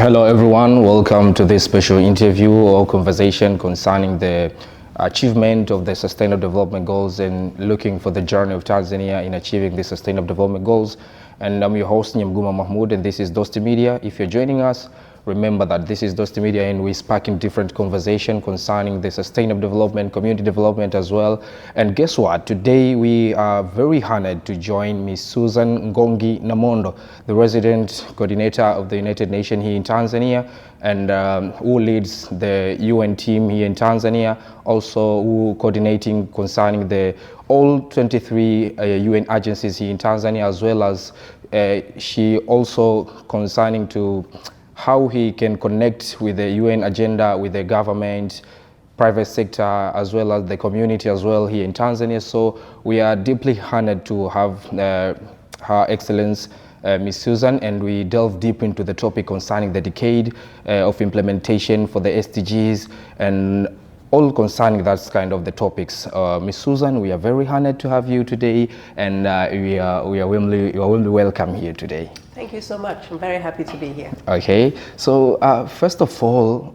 Hello everyone, welcome to this special interview or conversation concerning the achievement of the Sustainable Development Goals and looking for the journey of Tanzania in achieving the Sustainable Development Goals. And I'm your host, Nyamguma Mahmoud, and this is Dosti Media. If you're joining us, remember that this is Dosti Media and we're sparking different conversation concerning the sustainable development, community development as well. And guess what? Today we are very honored to join Ms. Susan Ngongi Namondo, the resident coordinator of the United Nations here in Tanzania, and who leads the UN team here in Tanzania, also who coordinating concerning the all 23 UN agencies here in Tanzania, as well as she also concerning to how he can connect with the UN agenda, with the government, private sector, as well as the community as well here in Tanzania. So we are deeply honored to have Her Excellence Ms. Susan, and we delve deep into the topic concerning the decade of implementation for the SDGs and all concerning that's kind of the topics. Ms. Susan, we are very honored to have you today, and you are warmly welcome here today. Thank you so much. I'm very happy to be here. Okay, so first of all,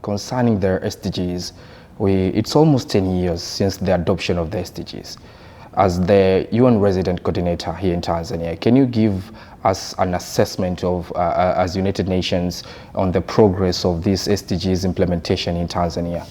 concerning the SDGs, it's almost 10 years since the adoption of the SDGs. As the UN resident coordinator here in Tanzania, can you give us an assessment of, as United Nations, on the progress of this SDGs implementation in Tanzania?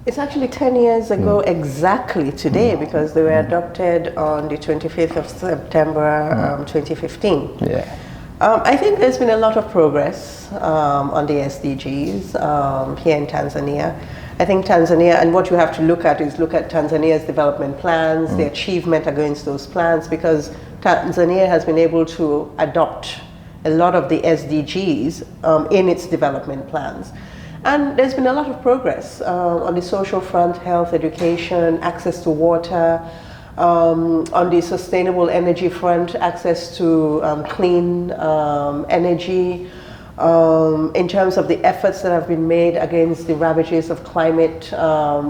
It's actually 10 years ago exactly today, because they were adopted on the 25th of September 2015. Yeah. I think there's been a lot of progress on the SDGs here in Tanzania. I think Tanzania, and what you have to look at Tanzania's development plans, the achievement against those plans, because Tanzania has been able to adopt a lot of the SDGs in its development plans. And there's been a lot of progress on the social front, health, education, access to water, on the sustainable energy front, access to clean energy, in terms of the efforts that have been made against the ravages of climate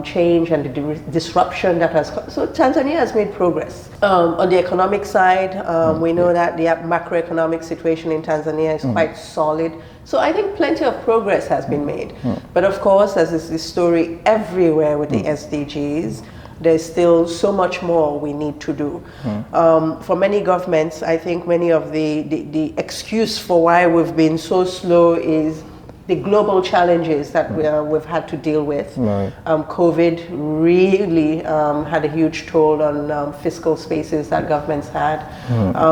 change and the disruption that has caused. So Tanzania has made progress. On the economic side, we know that the macroeconomic situation in Tanzania is quite solid. So I think plenty of progress has been made. But of course, as is the story everywhere with the SDGs, there's still so much more we need to do. For many governments, I think many of the excuse for why we've been so slow is the global challenges that we've had to deal with. Right. COVID really had a huge toll on fiscal spaces that governments had.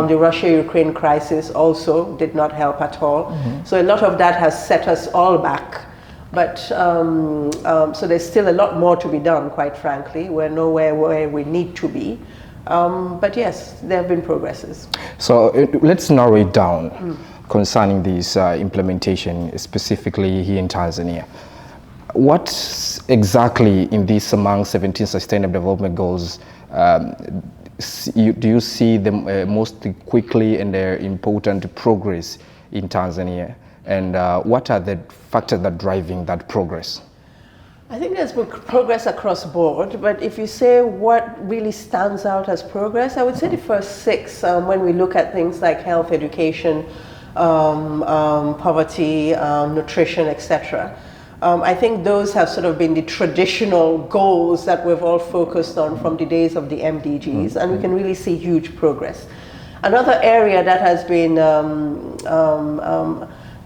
The Russia-Ukraine crisis also did not help at all. So a lot of that has set us all back. But so there's still a lot more to be done, quite frankly. We're nowhere where we need to be. But yes, there have been progresses. So let's narrow it down concerning this implementation, specifically here in Tanzania. What exactly in these among 17 Sustainable Development Goals do you see the most quickly and important progress in Tanzania? And what are the factors that are driving that progress? I think there's been progress across board, but if you say what really stands out as progress, I would say the first six, when we look at things like health, education, poverty, nutrition, etc. I think those have sort of been the traditional goals that we've all focused on from the days of the MDGs, and we can really see huge progress. Another area that has been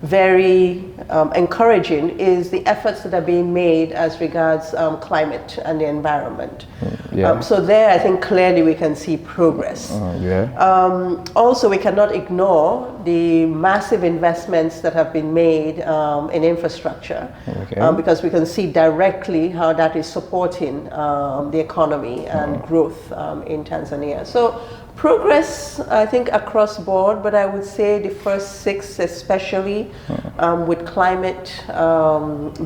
very encouraging is the efforts that are being made as regards climate and the environment. So there, I think clearly we can see progress. Also, we cannot ignore the massive investments that have been made in infrastructure, because we can see directly how that is supporting the economy and growth in Tanzania. So progress, I think, across board, but I would say the first six especially, with climate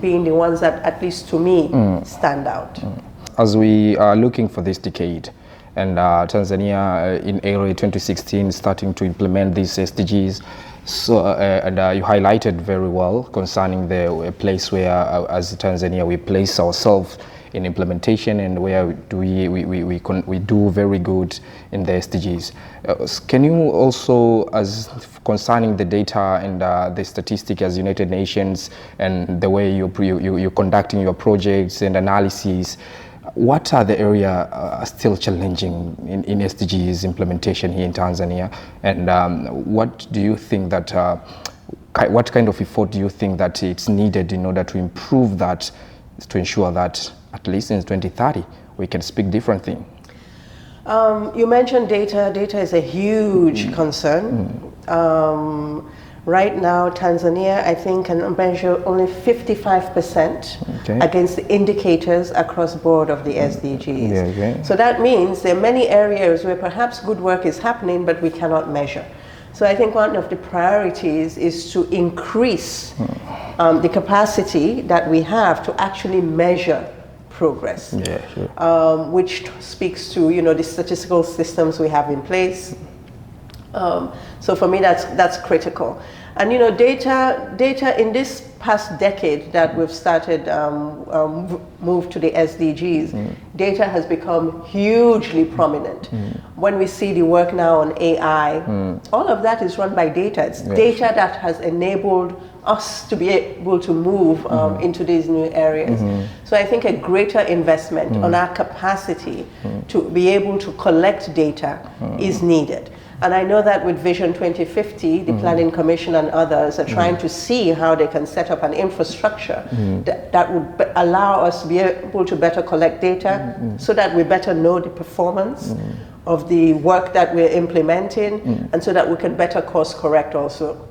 being the ones that, at least to me, stand out. As we are looking for this decade, and Tanzania in early 2016 starting to implement these SDGs, so you highlighted very well concerning the place where, as Tanzania, we place ourselves in implementation and where do we do very good in the SDGs. Can you also, as concerning the data and the statistic as United Nations and the way you're conducting your projects and analyses, what are the areas still challenging in SDGs implementation here in Tanzania, and what do you think that what kind of effort do you think that it's needed in order to improve that, to ensure that at least in 2030 we can speak different thing? You mentioned data. Data is a huge concern. Right now, Tanzania, I think, can measure only 55% against the indicators across board of the SDGs. So that means there are many areas where perhaps good work is happening, but we cannot measure. So I think one of the priorities is to increase the capacity that we have to actually measure progress, which speaks to, you know, the statistical systems we have in place. So for me, that's critical. And you know, data in this past decade that we've started move to the SDGs, data has become hugely prominent. When we see the work now on AI, all of that is run by data. It's data that has enabled us to be able to move into these new areas. So I think a greater investment on our capacity to be able to collect data is needed. And I know that with Vision 2050, the Planning Commission and others are trying to see how they can set up an infrastructure that would allow us to be able to better collect data so that we better know the performance of the work that we're implementing and so that we can better course correct also.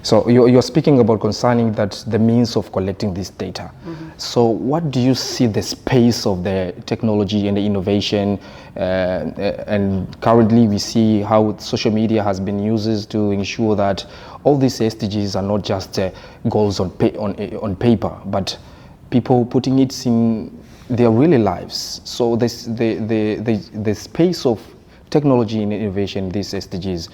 So you're speaking about concerning that the means of collecting this data. So what do you see the space of the technology and the innovation? And currently we see how social media has been used to ensure that all these SDGs are not just goals on paper, but people putting it in their real lives. So the space of technology and innovation, these SDGs,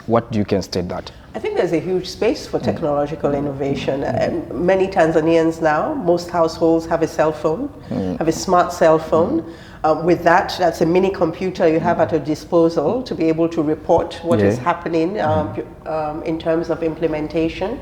what do you can state that? I think there's a huge space for technological innovation. And many Tanzanians now, most households have a cell phone, have a smart cell phone. With that, that's a mini computer you have at your disposal to be able to report what is happening in terms of implementation.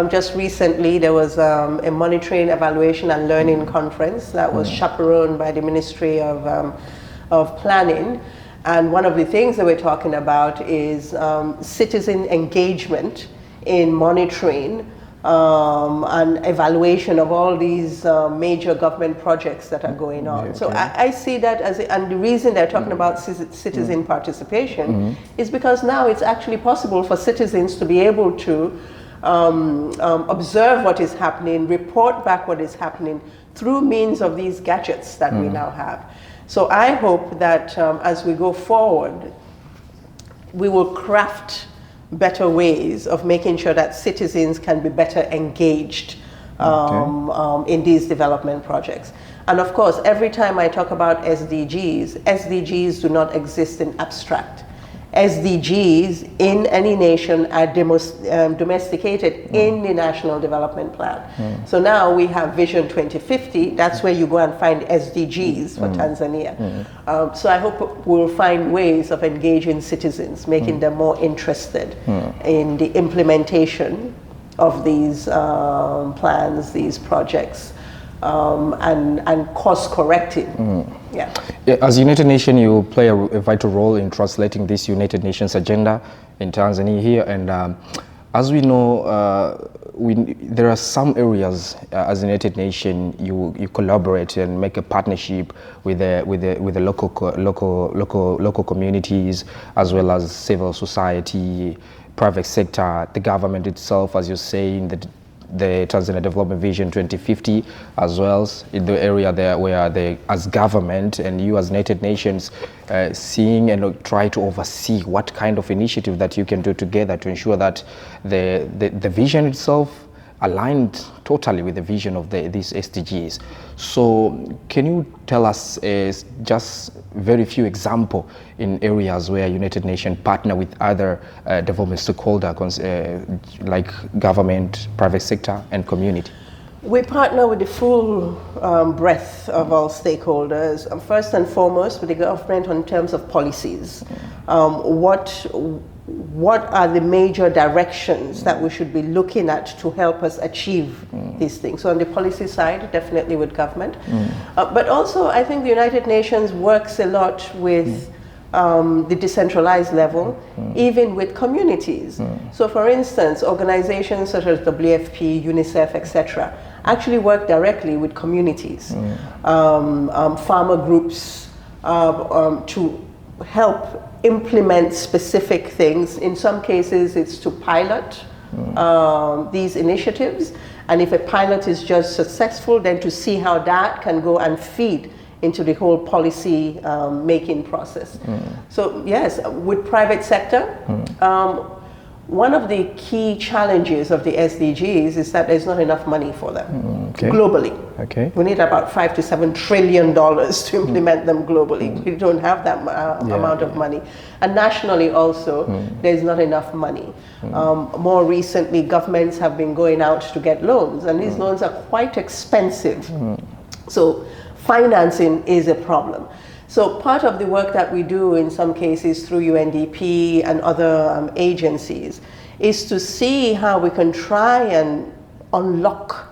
Just recently, there was a monitoring, evaluation and learning conference that was chaperoned by the Ministry of Planning. And one of the things that we're talking about is citizen engagement in monitoring and evaluation of all these major government projects that are going on. So I see that as, and the reason they're talking about citizen participation is because now it's actually possible for citizens to be able to observe what is happening, report back what is happening through means of these gadgets that we now have. So I hope that as we go forward, we will craft better ways of making sure that citizens can be better engaged in these development projects. And of course, every time I talk about SDGs, SDGs do not exist in abstract. SDGs in any nation are domesticated in the National Development Plan. So now we have Vision 2050, that's where you go and find SDGs for Tanzania. So I hope we'll find ways of engaging citizens, making them more interested in the implementation of these plans, these projects. And course correcting. As United Nations, you play a vital role in translating this United Nations agenda in Tanzania here, and as we know, there are some areas as United Nations you collaborate and make a partnership with the local communities, as well as civil society, private sector, the government itself, as you say in the Tanzania Development Vision 2050, as well as in the area there where they, as government and you as United Nations, seeing and try to oversee what kind of initiative that you can do together to ensure that the vision itself aligned totally with the vision of these SDGs. So can you tell us just very few examples in areas where United Nations partner with other development stakeholders like government, private sector and community? We partner with the full breadth of all stakeholders. First and foremost, with the government in terms of policies. What are the major directions that we should be looking at to help us achieve these things? So on the policy side, definitely with government. But also, I think the United Nations works a lot with the decentralized level, even with communities. So for instance, organizations such as WFP, UNICEF, etc., actually work directly with communities, farmer groups, to help implement specific things. In some cases, it's to pilot these initiatives. And if a pilot is just successful, then to see how that can go and feed into the whole policy making process. So yes, with private sector, one of the key challenges of the SDGs is that there's not enough money for them globally. We need about $5 to $7 trillion to implement them globally. We don't have that amount of money. And nationally also, there's not enough money. More recently, governments have been going out to get loans, and these loans are quite expensive. So financing is a problem. So part of the work that we do in some cases through UNDP and other agencies is to see how we can try and unlock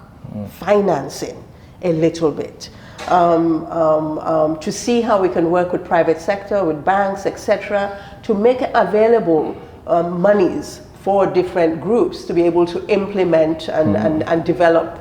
financing a little bit. To see how we can work with private sector, with banks, etc., to make available monies for different groups to be able to implement and develop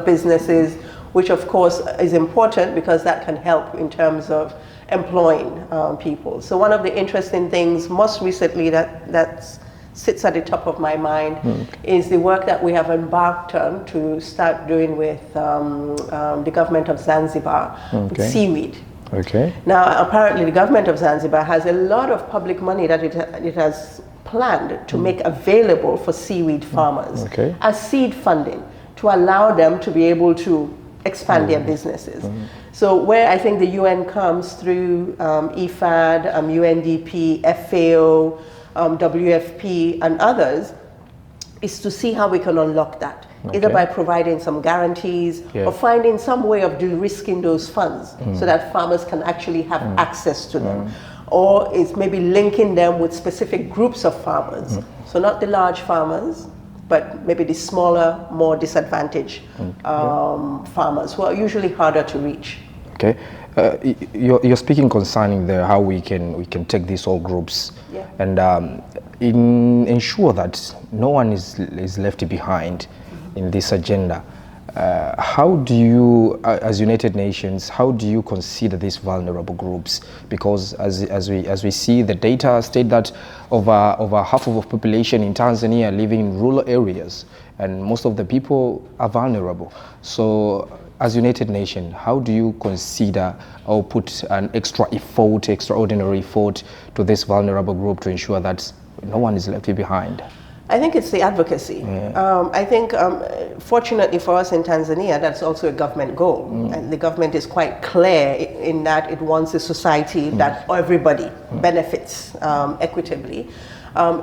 businesses, which of course is important because that can help in terms of employing people. So one of the interesting things most recently that sits at the top of my mind is the work that we have embarked on to start doing with the government of Zanzibar with seaweed. Now apparently the government of Zanzibar has a lot of public money that it has planned to make available for seaweed farmers as seed funding to allow them to be able to expand their businesses. So where I think the UN comes through IFAD, UNDP, FAO, WFP and others is to see how we can unlock that, either by providing some guarantees or finding some way of de-risking those funds so that farmers can actually have access to them. Or it's maybe linking them with specific groups of farmers. So not the large farmers, but maybe the smaller, more disadvantaged farmers who are usually harder to reach. You're speaking concerning how we can take these all groups and ensure that no one is left behind in this agenda. How do you, as United Nations, how do you consider these vulnerable groups? Because as we see, the data state that over half of the population in Tanzania living in rural areas, and most of the people are vulnerable. So as United Nations, how do you consider or put an extraordinary effort to this vulnerable group to ensure that no one is left behind? I think it's the advocacy. I think, fortunately for us in Tanzania, that's also a government goal. And the government is quite clear in that it wants a society that everybody benefits equitably.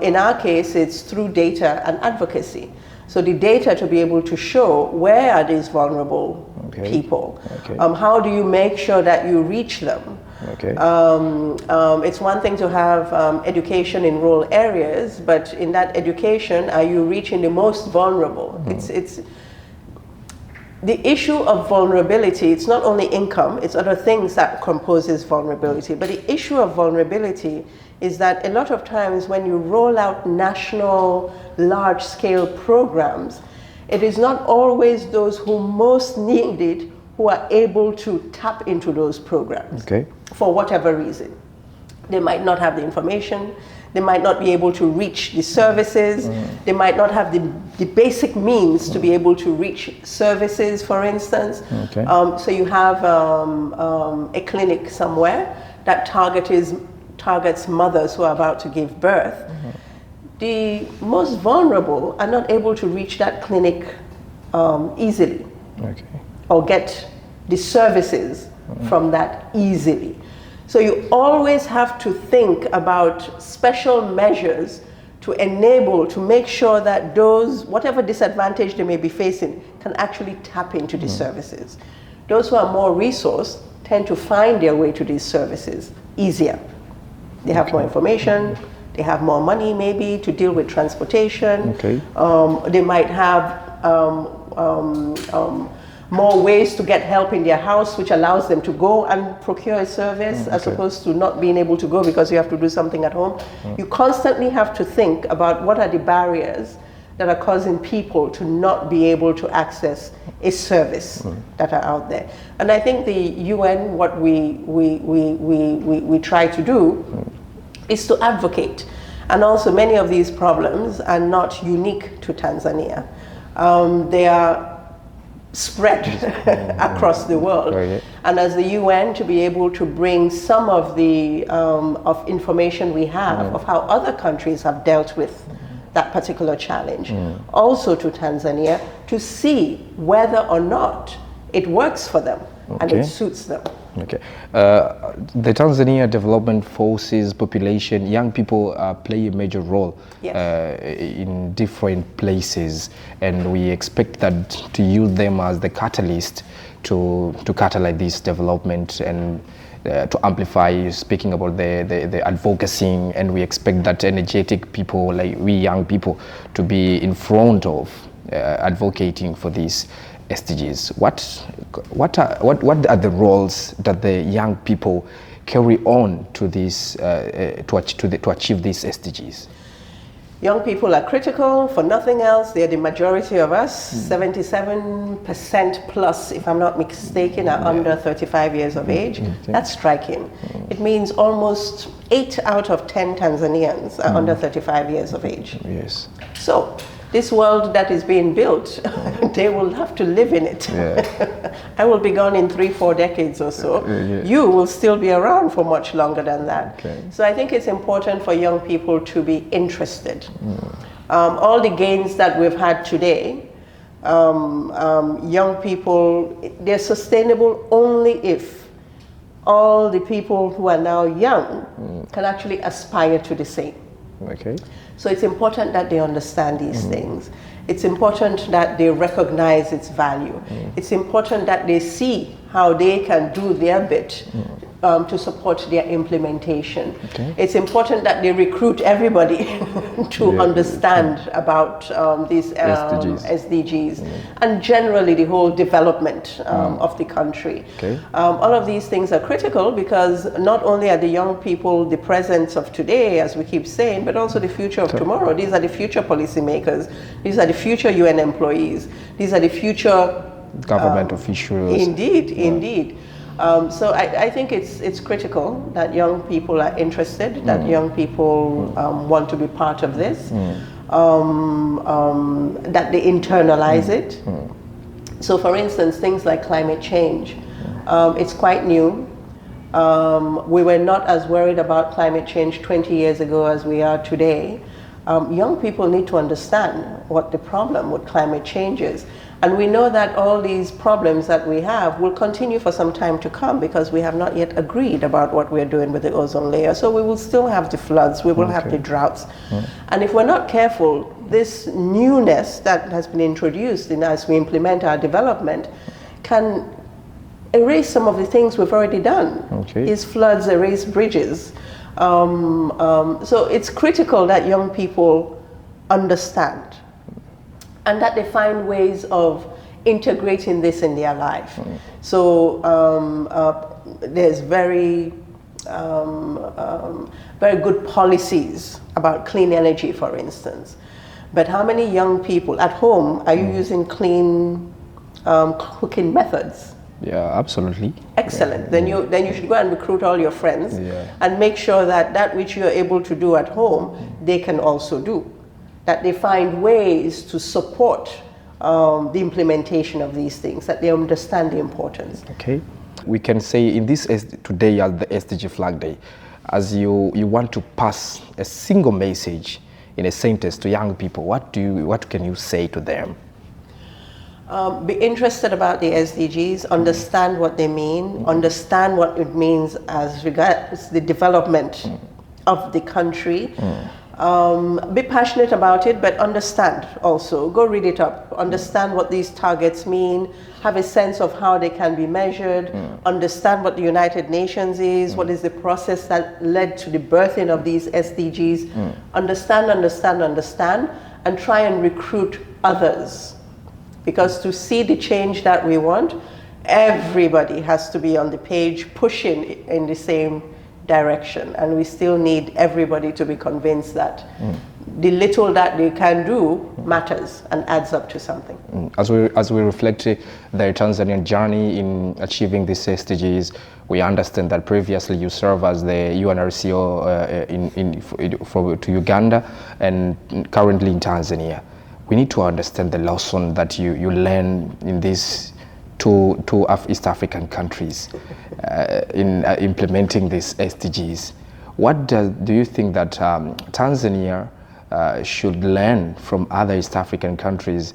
In our case, it's through data and advocacy. So the data to be able to show where are these vulnerable people. How do you make sure that you reach them? It's one thing to have education in rural areas, but in that education, are you reaching the most vulnerable? It's the issue of vulnerability. It's not only income, it's other things that composes vulnerability. But the issue of vulnerability is that a lot of times when you roll out national large-scale programs, it is not always those who most need it who are able to tap into those programs for whatever reason. They might not have the information, they might not be able to reach the services, they might not have the basic means to be able to reach services, for instance. So you have a clinic somewhere that targets mothers who are about to give birth. The most vulnerable are not able to reach that clinic easily or get the services from that easily. So you always have to think about special measures to enable, to make sure that those, whatever disadvantage they may be facing, can actually tap into these services. Those who are more resourced tend to find their way to these services easier. They have more information, they have more money maybe to deal with transportation. They might have more ways to get help in their house, which allows them to go and procure a service as opposed to not being able to go because you have to do something at home. You constantly have to think about what are the barriers that are causing people to not be able to access a service that are out there. And I think the UN, what we try to do is to advocate. And also many of these problems are not unique to Tanzania. They are spread across the world. And as the UN, to be able to bring some of the of information we have of how other countries have dealt with that particular challenge, also to Tanzania, to see whether or not it works for them and it suits them. The Tanzania Development Forces population, young people play a major role in different places, and we expect that to use them as the catalyst to catalyze this development and to amplify, speaking about the advocacy, and we expect that energetic people like we young people to be in front of advocating for these SDGs. What are the roles that the young people carry on to this to achieve these SDGs? Young people are critical for nothing else. They are the majority of us. 77% plus, if I'm not mistaken, are under 35 years of age. That's striking. It means almost 8 out of 10 Tanzanians are under 35 years of age. Yes. So this world that is being built, they will have to live in it. I will be gone in 3-4 decades or so. You will still be around for much longer than that. So I think it's important for young people to be interested. All the gains that we've had today, young people, they're sustainable only if all the people who are now young can actually aspire to the same. So it's important that they understand these things. It's important that they recognize its value. It's important that they see how they can do their bit to support their implementation. It's important that they recruit everybody to understand about these SDGs and generally the whole development of the country. All of these things are critical because not only are the young people the presence of today, as we keep saying, but also the future of tomorrow. These are the future policymakers. These are the future UN employees. These are the future government officials. Indeed. So I think it's critical that young people are interested, that young people want to be part of this, that they internalize it. So for instance, things like climate change, it's quite new. We were not as worried about climate change 20 years ago as we are today. Young people need to understand what the problem with climate change is. And we know that all these problems that we have will continue for some time to come because we have not yet agreed about what we're doing with the ozone layer. So we will still have the floods, we will have the droughts. And if we're not careful, this newness that has been introduced as we implement our development can erase some of the things we've already done. These floods erase bridges. So it's critical that young people understand and that they find ways of integrating this in their life. So there's very good policies about clean energy, for instance. But how many young people at home are you using clean cooking methods? Yeah, absolutely. Excellent. Then you should go and recruit all your friends and make sure that that which you're able to do at home, they can also do. That they find ways to support the implementation of these things, that they understand the importance. We can say in this today as the SDG Flag Day, as you want to pass a single message in a sentence to young people, what can you say to them? Be interested about the SDGs, understand what they mean, understand what it means as regards the development of the country, Be passionate about it, but understand also. Go read it up. Understand what these targets mean. Have a sense of how they can be measured. Understand what the United Nations is. What is the process that led to the birthing of these SDGs. Understand, and try and recruit others. Because to see the change that we want, everybody has to be on the page pushing in the same direction, and we still need everybody to be convinced that the little that they can do matters and adds up to something. As we reflect the Tanzanian journey in achieving these SDGs, we understand that previously you served as the UNRCO to Uganda and currently in Tanzania. We need to understand the lesson that you learn in these two East African countries in implementing these SDGs. What do you think that Tanzania should learn from other East African countries,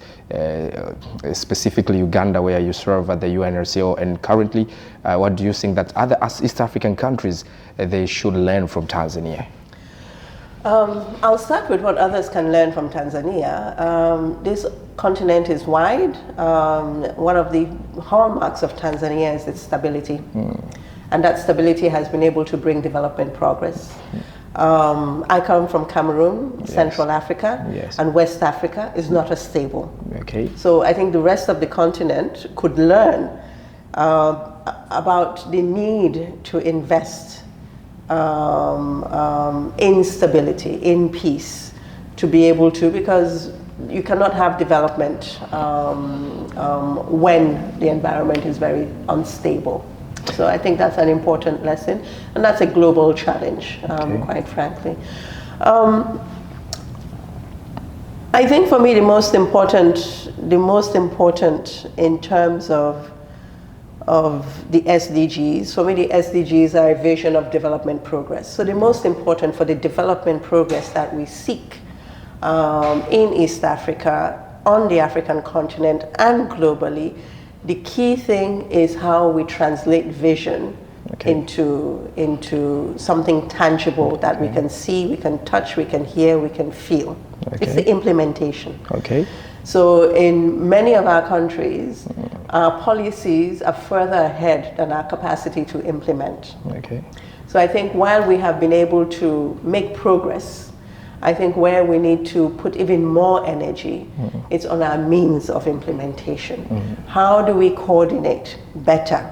specifically Uganda, where you serve at the UNRCO, and currently, what do you think that other East African countries they should learn from Tanzania? I'll start with what others can learn from Tanzania. This continent is wide. One of the hallmarks of Tanzania is its stability. And that stability has been able to bring development progress. I come from Cameroon, Central Africa, and West Africa is not as stable. Okay. So I think the rest of the continent could learn about the need to invest in stability, in peace, to be able to, because you cannot have development when the environment is very unstable. So I think that's an important lesson, and that's a global challenge, quite frankly. I think for me the most important in terms of the SDGs, for me the SDGs are a vision of development progress. So the most important for the development progress that we seek in East Africa, on the African continent and globally, the key thing is how we translate vision into something tangible that we can see, we can touch, we can hear, we can feel. It's the implementation. So in many of our countries, our policies are further ahead than our capacity to implement. So I think while we have been able to make progress, I think where we need to put even more energy, it's on our means of implementation. How do we coordinate better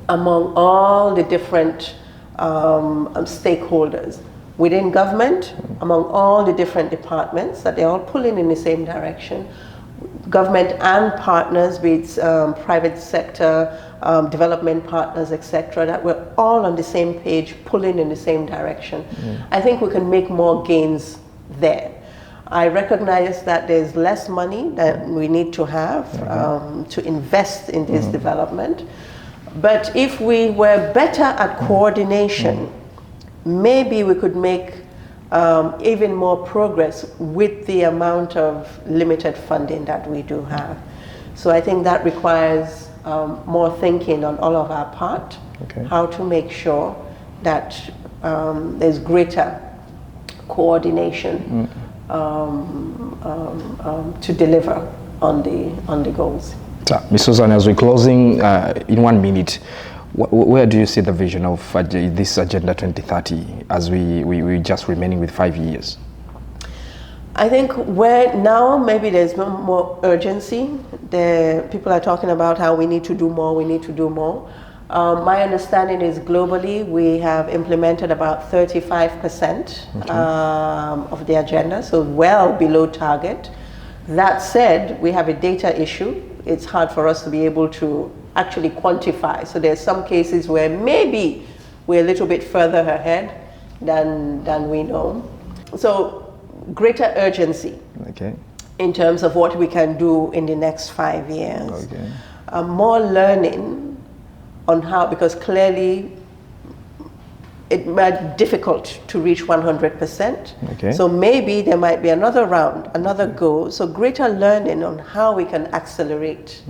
among all the different stakeholders within government, among all the different departments, that they're all pulling in the same direction, government and partners, be it private sector, development partners, etc., that we're all on the same page, pulling in the same direction. I think we can make more gains there. I recognize that there's less money that we need to have to invest in this development. But if we were better at coordination, maybe we could make even more progress with the amount of limited funding that we do have. So I think that requires more thinking on all of our part, how to make sure that there's greater coordination to deliver on the goals. Ms. Susan, as we're closing in 1 minute, where do you see the vision of this Agenda 2030 as we just remaining with 5 years? I think where now maybe there's more urgency. People are talking about how we need to do more, we need to do more. My understanding is globally we have implemented about 35% of the agenda, so well below target. That said, we have a data issue. It's hard for us to be able to actually quantify. So there's some cases where maybe we're a little bit further ahead than we know. So greater urgency in terms of what we can do in the next 5 years. More learning on how, because clearly it might be difficult to reach 100%. So maybe there might be another round, another go. So greater learning on how we can accelerate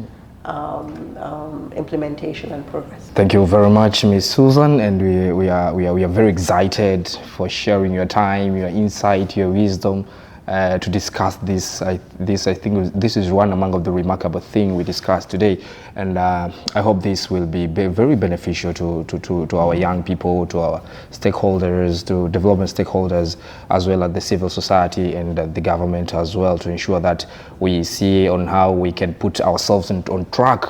implementation and progress. Thank you very much, Ms. Susan, and we are very excited for sharing your time, your insight, your wisdom to discuss this. I think this is one among the remarkable things we discussed today, and I hope this will be very beneficial to our young people, to our stakeholders, to development stakeholders, as well as the civil society and the government as well, to ensure that we see on how we can put ourselves on track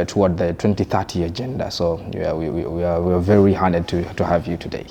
toward the 2030 agenda. So yeah, we are very honored to have you today.